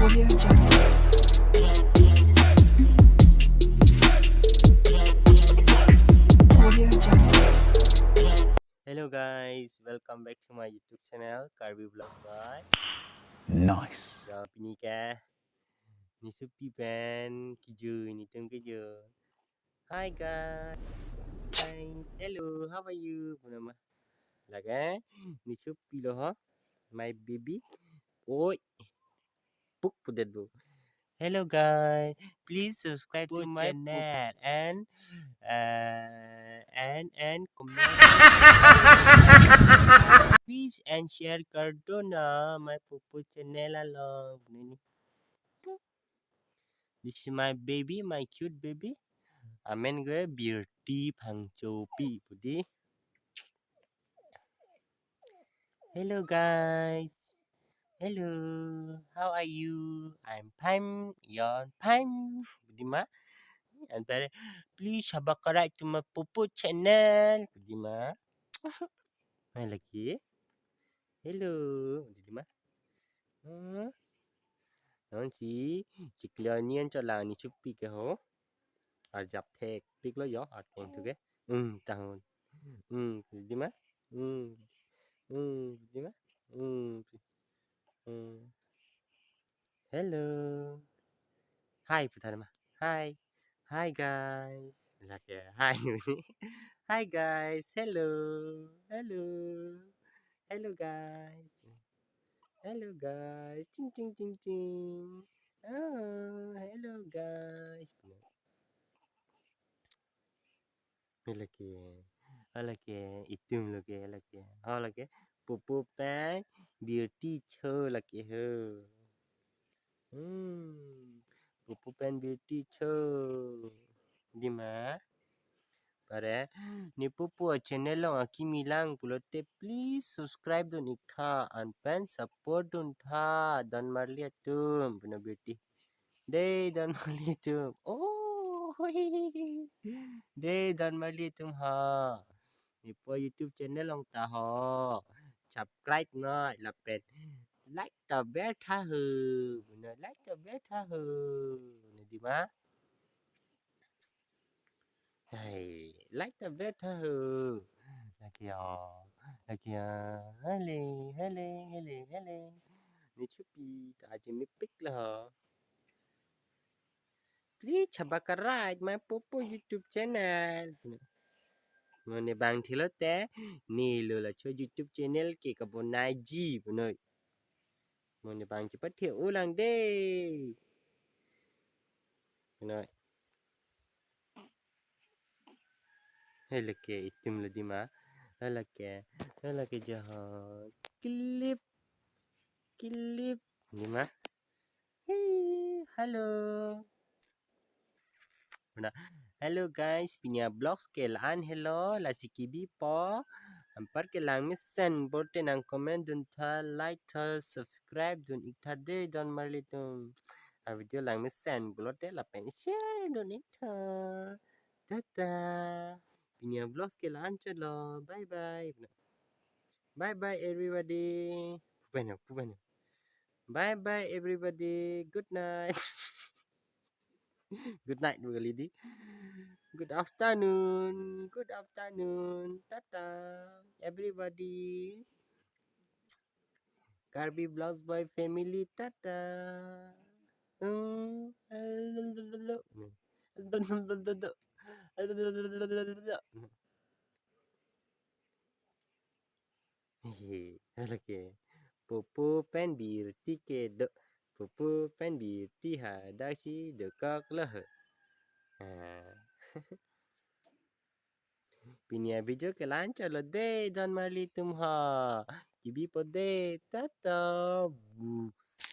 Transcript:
Audio Jungle. Audio Jungle. Hello guys, welcome back to my YouTube channel Karbi Vlog by Nice. Pinika ni Supi Pen Kiju ni Tung Kiju. Hi guys, hello, how are you? Nama laga ni Supi lo ha, my baby. Oi, book pudet bu. Hello guys, please subscribe to my channel and comment. Please and share Cardona my Popo channel along. This is my baby, my cute baby. Amen gue beauty pangcopi pudi. Hello guys. Hello. How are you? I'm fine. You're fine. Pudi ma. And please subscribe to my Popo channel. Pudi ma. Mai lagi. Hello. Pudi ma. Nó chỉ clear cho là ni chụp cái hố à dập thề biết lo gió à tiền thứ cái tao gì má gì má hello hi phụ thân mà hi hi guys là kìa hi hi guys hello hello hello guys hello guys ching ching ching ching oh hello guys lagi itum lagi pupu pen beauty show lagi pupu pen beauty show di mana pare ni pupu channel lo aki milang pulote please subscribe don ikha and pen support don tha don marli atum puno beauty day don marli atum oh Đây dan mali tum ha. Ni po YouTube channel long ta ho. Subscribe ngay là pet. Like the beta hư. Buna like the beta hư. Ni di ma? Hey, like the beta hư. Lagi ya. Lagi ya. Hele. Ni chupi ta je mi pick lah. Please subscribe my Popo YouTube channel. Mana bang thilo te ni lo là cho YouTube channel ke ka bonai ji bonoi. Mana bang cepat thiệu ulang deh. Bonoi. Hele ke itim lo di ma. Hele ke jahat. Clip. Di ma. Hey, hello. Mana? Hello guys, punya blogs ke lan hello la sikibi po. Ampar ke lang misan borte nang comment dun tha like tha subscribe dun ikta de don marli dun. A video lang misan bulote la pen share dun ikta. Tata. Punya vlogs ke lan chalo. Bye bye. Bye bye everybody. Pupena. Bye bye everybody. Good night. Good night really. Good afternoon. Tata. Everybody. Karbi Blogs Boy family. Tata. Okay. Popo pen bir tike do. Popo pen bir ti ha dashi de kak lah. Pinia video ke lancar lo de don marli tum ha. Kibi po de tata books.